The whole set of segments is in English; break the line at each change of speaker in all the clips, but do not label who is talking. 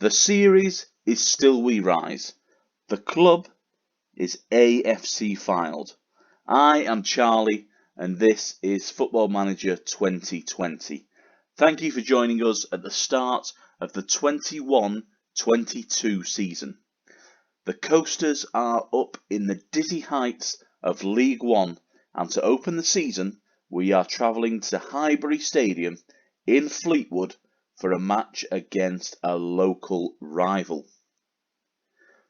The series is Still We Rise. The club is AFC FYLDE. I am Charlie and this is Football Manager 2020. Thank you for joining us at the start of the 21-22 season. The Coasters are up in the dizzy heights of League One, and to open the season we are travelling to Highbury Stadium in Fleetwood for a match against a local rival.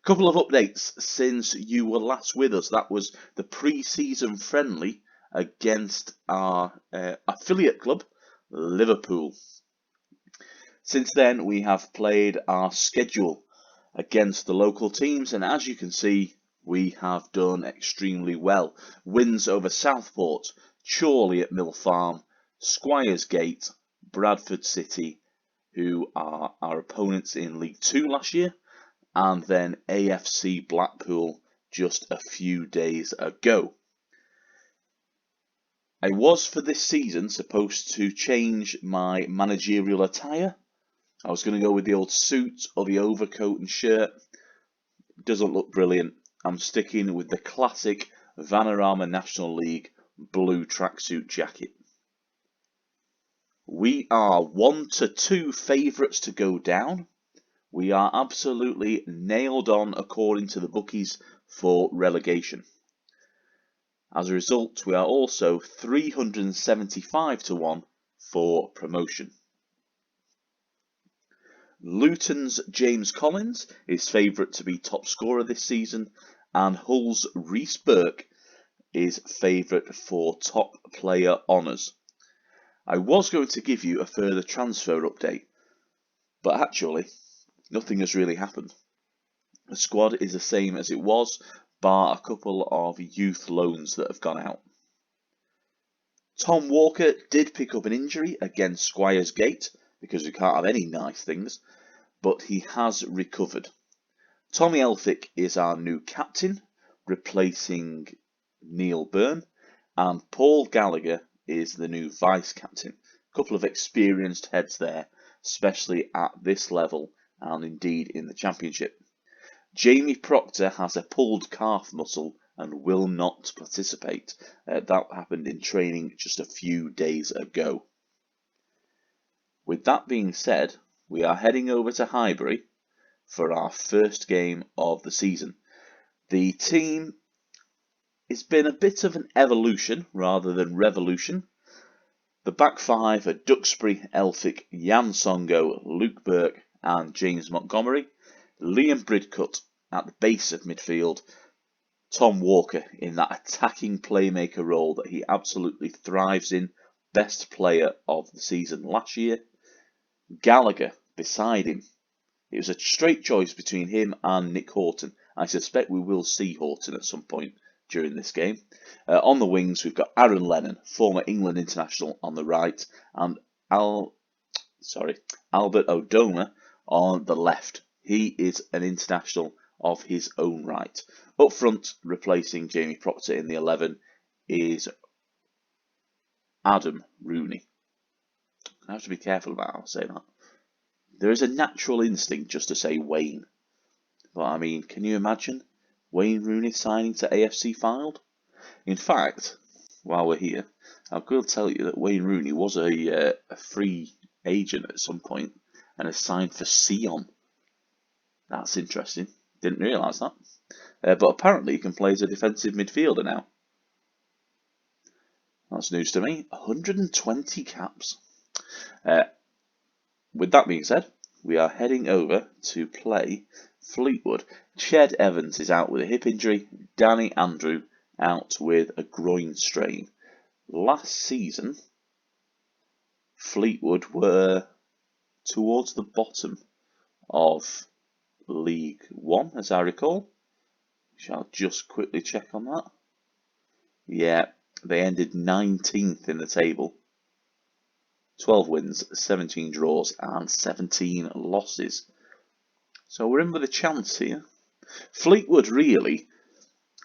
A couple of updates since you were last with us. That was the pre-season friendly against our affiliate club, Liverpool. Since then, we have played our schedule against the local teams, and as you can see, we have done extremely well. Wins over Southport, Chorley at Mill Farm, Squires Gate, Bradford City, who are our opponents in League 2 last year, and then AFC Blackpool just a few days ago. I was for this season supposed to change my managerial attire. I was going to go with the old suit or the overcoat and shirt. Doesn't look brilliant. I'm sticking with the classic Vanarama National League blue tracksuit jacket. We are 1-2 favourites to go down. We are absolutely nailed on according to the bookies for relegation. As a result, we are also 375-1 for promotion. Luton's James Collins is favourite to be top scorer this season, and Hull's Reece Burke is favourite for top player honours. I was going to give you a further transfer update, but actually nothing has really happened. The squad is the same as it was, bar a couple of youth loans that have gone out. Tom Walker did pick up an injury against Squires Gate, because we can't have any nice things, but he has recovered. Tommy Elphick is our new captain, replacing Neil Byrne, and Paul Gallagher is the new vice captain. A couple of experienced heads there, especially at this level and indeed in the championship. Jamie Proctor has a pulled calf muscle and will not participate. That happened in training just a few days ago. With that being said, we are heading over to Highbury for our first game of the season. The team has been a bit of an evolution rather than revolution. The back five are Duxbury, Elphick, Jan Songo, Luke Burke and James Montgomery. Liam Bridcut at the base of midfield. Tom Walker in that attacking playmaker role that he absolutely thrives in. Best player of the season last year. Gallagher beside him. It was a straight choice between him and Nick Horton. I suspect we will see Horton at some point during this game. On the wings, we've got Aaron Lennon, former England international, on the right, and Albert Odoma on the left. He is an international of his own right. Up front, replacing Jamie Proctor in the 11, is Adam Rooney. I have to be careful about how I say that. There is a natural instinct just to say Wayne. But I mean, can you imagine Wayne Rooney signing to AFC FYLDE? In fact, while we're here, I will tell you that Wayne Rooney was a free agent at some point and has signed for Sion. That's interesting. Didn't realise that. But apparently he can play as a defensive midfielder now. That's news to me. 120 caps. With that being said, we are heading over to play Fleetwood. Ched Evans is out with a hip injury. Danny Andrew out with a groin strain. Last season, Fleetwood were towards the bottom of League 1, as I recall. Shall just quickly check on that. Yeah, they ended 19th in the table. 12 wins, 17 draws and 17 losses. So we're in with a chance here. Fleetwood really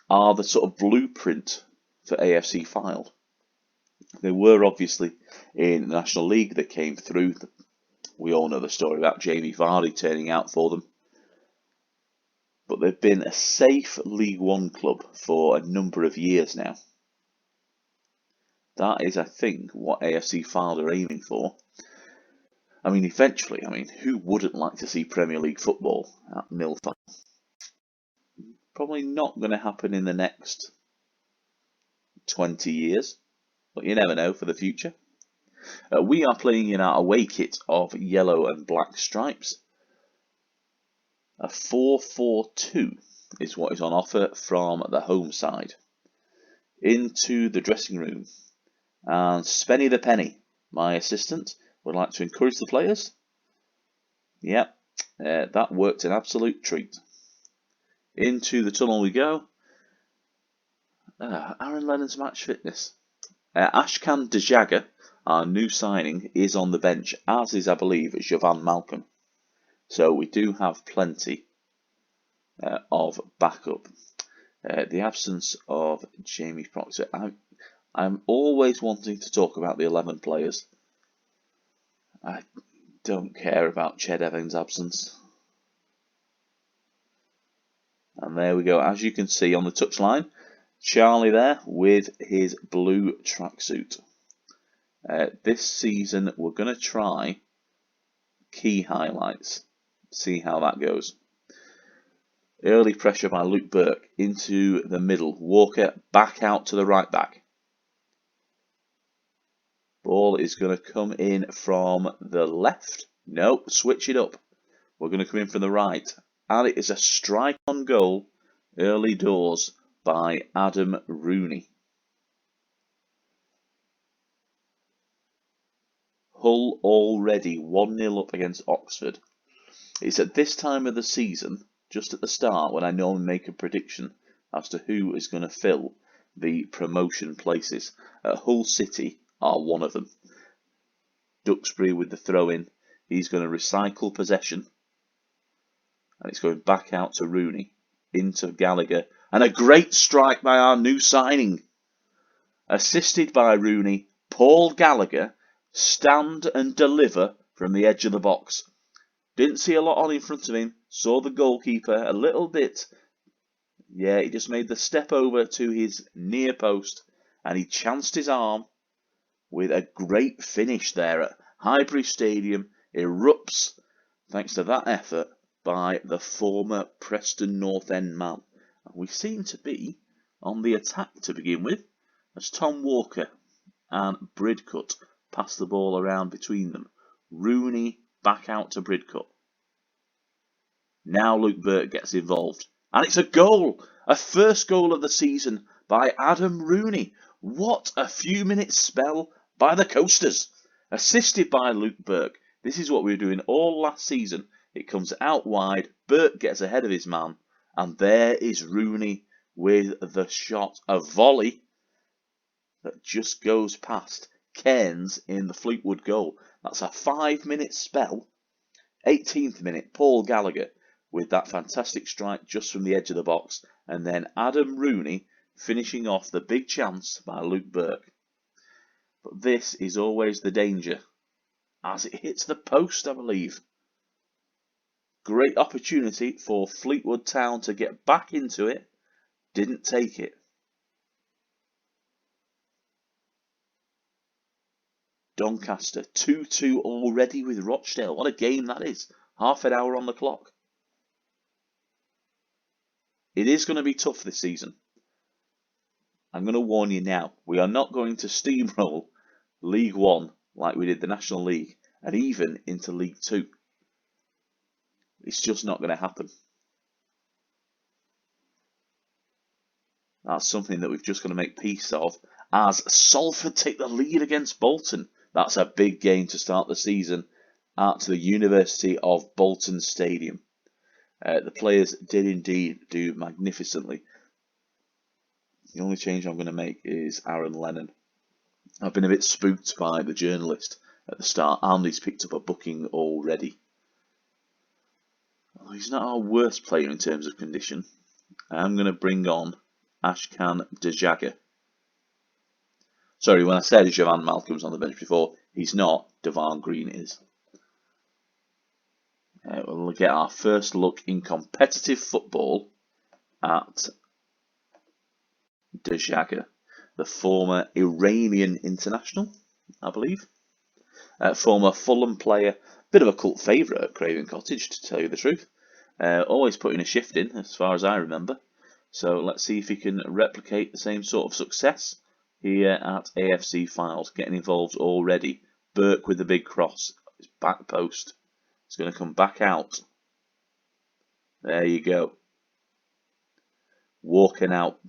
are the sort of blueprint for AFC FYLDE. They were obviously in the National League. They came through. We all know the story about Jamie Vardy turning out for them. But they've been a safe League One club for a number of years now. That is, I think, what AFC FYLDE are aiming for. I mean, eventually, who wouldn't like to see Premier League football at Milford? Probably not going to happen in the next 20 years, but you never know for the future. We are playing in our away kit of yellow and black stripes. A 4-4-2 is what is on offer from the home side. Into the dressing room. And Spenny the Penny, my assistant, would like to encourage the players. Yep, that worked an absolute treat. Into the tunnel we go. Aaron Lennon's match fitness. Ashkan Dejaga, our new signing, is on the bench, as is, I believe, Jovan Malcolm. So we do have plenty of backup. The absence of Jamie Proctor. I'm always wanting to talk about the 11 players. I don't care about Ched Evans' absence. And there we go. As you can see on the touchline, Charlie there with his blue tracksuit. This season we're going to try key highlights. See how that goes. Early pressure by Luke Burke into the middle. Walker back out to the right back. Ball is going to come in from the left. No, switch it up. We're going to come in from the right. And it is a strike on goal early doors by Adam Rooney. Hull already 1-0 up against Oxford. It's at this time of the season, just at the start, when I normally make a prediction as to who is going to fill the promotion places. Hull City are one of them. Duxbury with the throw-in. He's going to recycle possession. And it's going back out to Rooney. Into Gallagher. And a great strike by our new signing. Assisted by Rooney. Paul Gallagher. Stand and deliver from the edge of the box. Didn't see a lot on in front of him. Saw the goalkeeper a little bit. Yeah, he just made the step over to his near post. And he chanced his arm with a great finish there at Highbury Stadium. Erupts thanks to that effort by the former Preston North End man. And we seem to be on the attack to begin with, as Tom Walker and Bridcut pass the ball around between them. Rooney back out to Bridcut. Now Luke Burke gets involved. And it's a goal! A first goal of the season by Adam Rooney. What a few minutes spell by the Coasters. Assisted by Luke Burke. This is what we were doing all last season. It comes out wide. Burke gets ahead of his man. And there is Rooney with the shot. A volley that just goes past Cairns in the Fleetwood goal. That's a 5-minute spell. 18th minute, Paul Gallagher with that fantastic strike just from the edge of the box. And then Adam Rooney finishing off the big chance by Luke Burke. But this is always the danger, as it hits the post, I believe. Great opportunity for Fleetwood Town to get back into it. Didn't take it. Doncaster 2-2 already with Rochdale. What a game that is. Half an hour on the clock. It is going to be tough this season. I'm going to warn you now. We are not going to steamroll League One like we did the National League and even into League Two. It's just not going to happen. That's something that we've just got to make peace of. As Salford take the lead against Bolton. That's a big game to start the season at the University of Bolton Stadium. The players did indeed do magnificently. The only change I'm going to make is Aaron Lennon. I've been a bit spooked by the journalist at the start, and he's picked up a booking already. Well, he's not our worst player in terms of condition. I'm going to bring on Ashkan Dejaga. Sorry, when I said Jovan Malcolm's on the bench before, he's not. Devon Green is. We'll get our first look in competitive football at Dejagger, the former Iranian international, I believe. Former Fulham player, bit of a cult favourite at Craven Cottage, to tell you the truth. Always putting a shift in, as far as I remember. So let's see if he can replicate the same sort of success here at AFC FYLDE. Getting involved already. Burke with the big cross. His back post. It's going to come back out. There you go. Walking out.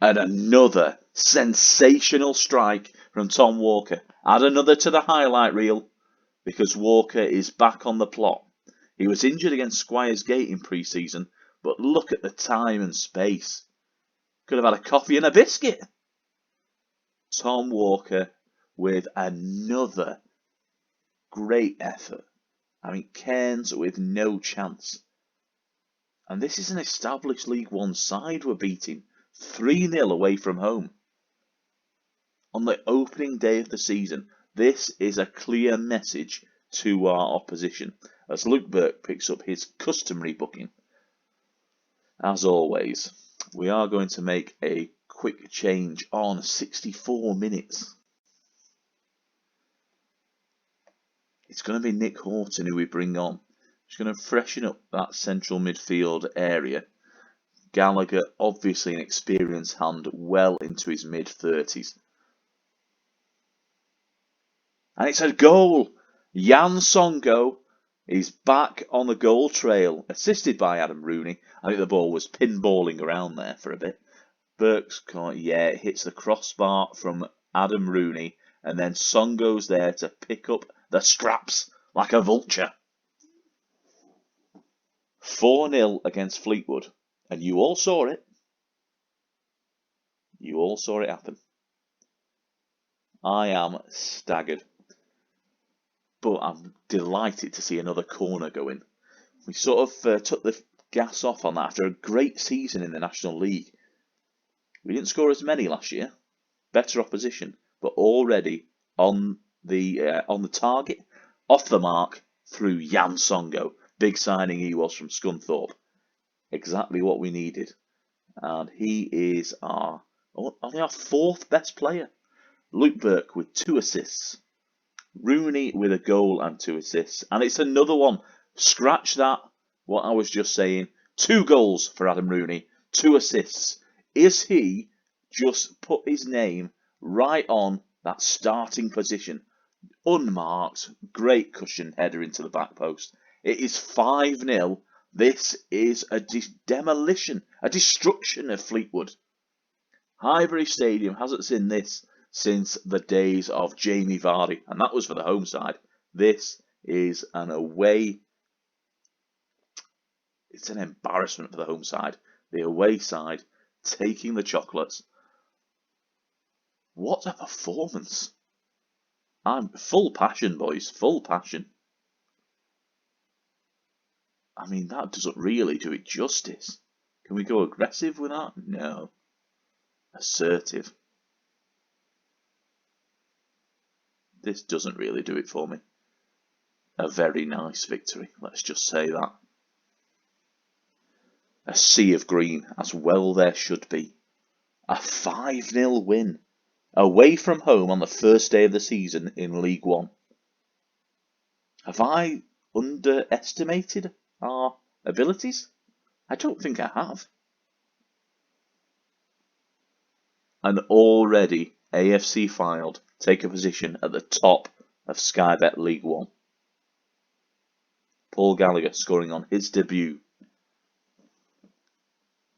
And another sensational strike from Tom Walker. Add another to the highlight reel, because Walker is back on the plot. He was injured against Squires Gate in pre-season, but look at the time and space. Could have had a coffee and a biscuit. Tom Walker with another great effort. I mean, Cairns with no chance. And this is an established League One side we're beating. 3-0 away from home. On the opening day of the season, this is a clear message to our opposition, as Luke Burke picks up his customary booking. As always, we are going to make a quick change on 64 minutes. It's going to be Nick Horton who we bring on. He's going to freshen up that central midfield area. Gallagher, obviously an experienced hand, well into his mid-30s. And it's a goal! Jan Songo is back on the goal trail, assisted by Adam Rooney. I think the ball was pinballing around there for a bit. Burke's corner, yeah, it hits the crossbar from Adam Rooney, and then Songo's there to pick up the scraps like a vulture. 4-0 against Fleetwood. And you all saw it. You all saw it happen. I am staggered. But I'm delighted to see another corner going. We sort of took the gas off on that after a great season in the National League. We didn't score as many last year. Better opposition. But already on the target, off the mark, through Jan Songo. Big signing he was from Scunthorpe. Exactly what we needed. And he is only our fourth best player. Luke Burke with 2 assists. Rooney with a goal and 2 assists. And it's another one. Scratch that, what I was just saying. 2 goals for Adam Rooney. 2 assists. Is he just put his name right on that starting position? Unmarked. Great cushion header into the back post. It is 5-0. This is a demolition, a destruction of Fleetwood. Highbury Stadium hasn't seen this since the days of Jamie Vardy, and that was for the home side. This is an away. It's an embarrassment for the home side. The away side taking the chocolates. What a performance. I'm full passion, boys, full passion. I mean, that doesn't really do it justice. Can we go aggressive with that? No. Assertive. This doesn't really do it for me. A very nice victory, let's just say that. A sea of green, as well there should be. A 5-0 win. Away from home on the first day of the season in League One. Have I underestimated our abilities? I don't think I have. And already AFC FYLDE take a position at the top of Sky Bet League One. Paul Gallagher scoring on his debut.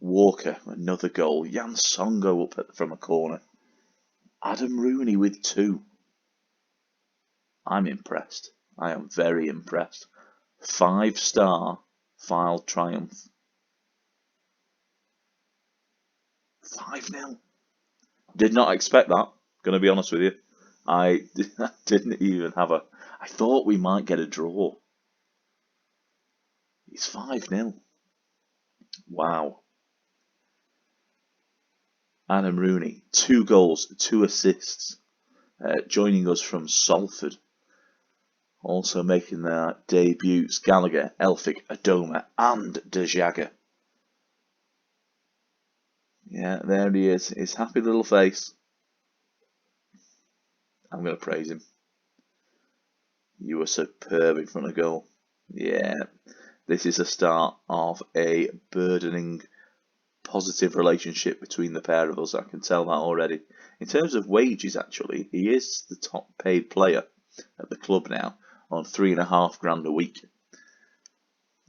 Walker, another goal. Jan Songo up from a corner. Adam Rooney with 2. I'm impressed. I am very impressed. 5-star FYLDE triumph. 5-0. Did not expect that, going to be honest with you. I didn't even have a... I thought we might get a draw. It's 5-0. Wow. Adam Rooney, 2 goals, 2 assists. Joining us from Salford. Also making their debuts, Gallagher, Elphick, Adoma and De Jager. Yeah, there he is, his happy little face. I'm going to praise him. You were superb in front of goal. Yeah, this is the start of a burdening, positive relationship between the pair of us. I can tell that already. In terms of wages, actually, he is the top paid player at the club now, on £3.5 grand a week.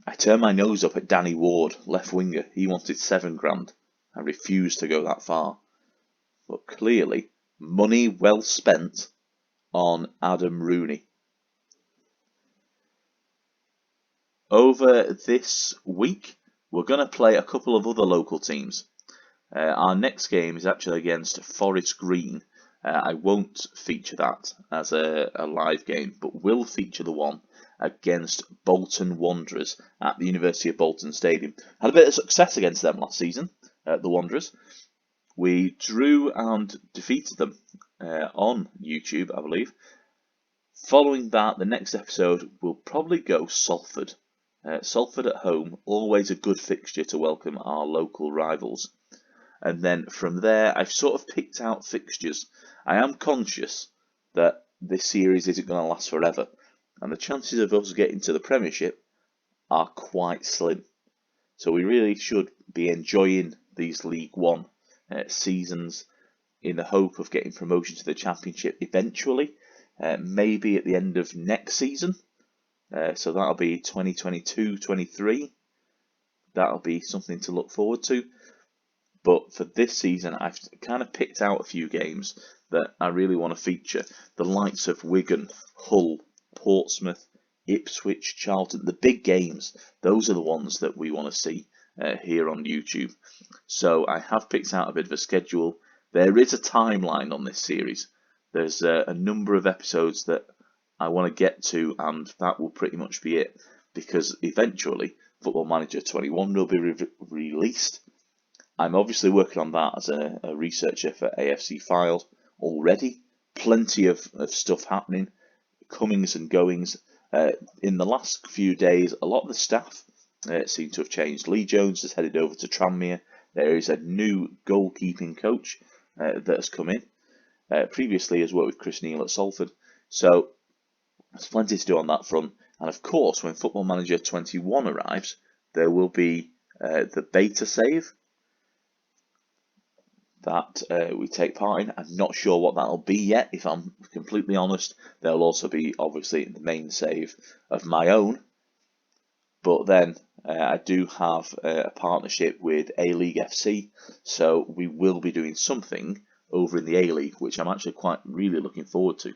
I turned my nose up at Danny Ward, left winger. He wanted £7 grand. I refused to go that far. But clearly, money well spent on Adam Rooney. Over this week, we're going to play a couple of other local teams. Our next game is actually against Forest Green. I won't feature that as a live game, but will feature the one against Bolton Wanderers at the University of Bolton Stadium. Had a bit of success against them last season, the Wanderers. We drew and defeated them on YouTube, I believe. Following that, the next episode will probably go Salford. Salford at home, always a good fixture to welcome our local rivals. And then from there, I've sort of picked out fixtures. I am conscious that this series isn't going to last forever, and the chances of us getting to the Premiership are quite slim. So we really should be enjoying these League One seasons in the hope of getting promotion to the Championship eventually, maybe at the end of next season. So that'll be 2022-23. That'll be something to look forward to. But for this season, I've kind of picked out a few games that I really want to feature. The likes of Wigan, Hull, Portsmouth, Ipswich, Charlton, the big games. Those are the ones that we want to see here on YouTube. So I have picked out a bit of a schedule. There is a timeline on this series. There's a number of episodes that I want to get to, and that will pretty much be it, because eventually Football Manager 21 will be released. I'm obviously working on that as a researcher for AFC FYLDE already. Plenty of stuff happening, comings and goings. In the last few days, a lot of the staff seem to have changed. Lee Jones has headed over to Tranmere. There is a new goalkeeping coach that has come in. Previously has worked with Chris Neal at Salford. So there's plenty to do on that front. And of course, when Football Manager 21 arrives, there will be the beta save that we take part in. I'm not sure what that'll be yet, if I'm completely honest. There'll also be, obviously, the main save of my own. But then I do have a partnership with A-League FC, so we will be doing something over in the A-League, which I'm actually quite really looking forward to.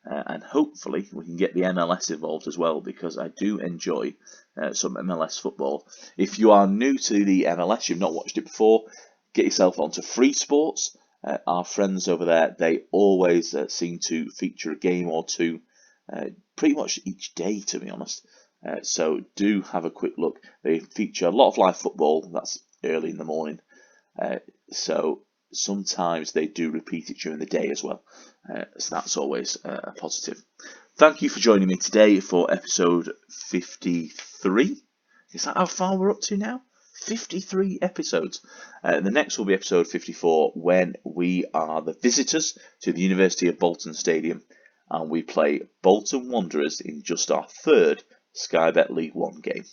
And hopefully we can get the MLS involved as well, because I do enjoy some MLS football. If you are new to the MLS, you've not watched it before, get yourself onto Free Sports. Our friends over there, they always seem to feature a game or two pretty much each day, to be honest. So do have a quick look. They feature a lot of live football. That's early in the morning. So sometimes they do repeat it during the day as well. So that's always a positive. Thank you for joining me today for episode 53. Is that how far we're up to now? 53 episodes. The next will be episode 54, when we are the visitors to the University of Bolton Stadium and we play Bolton Wanderers in just our third Sky Bet League One game.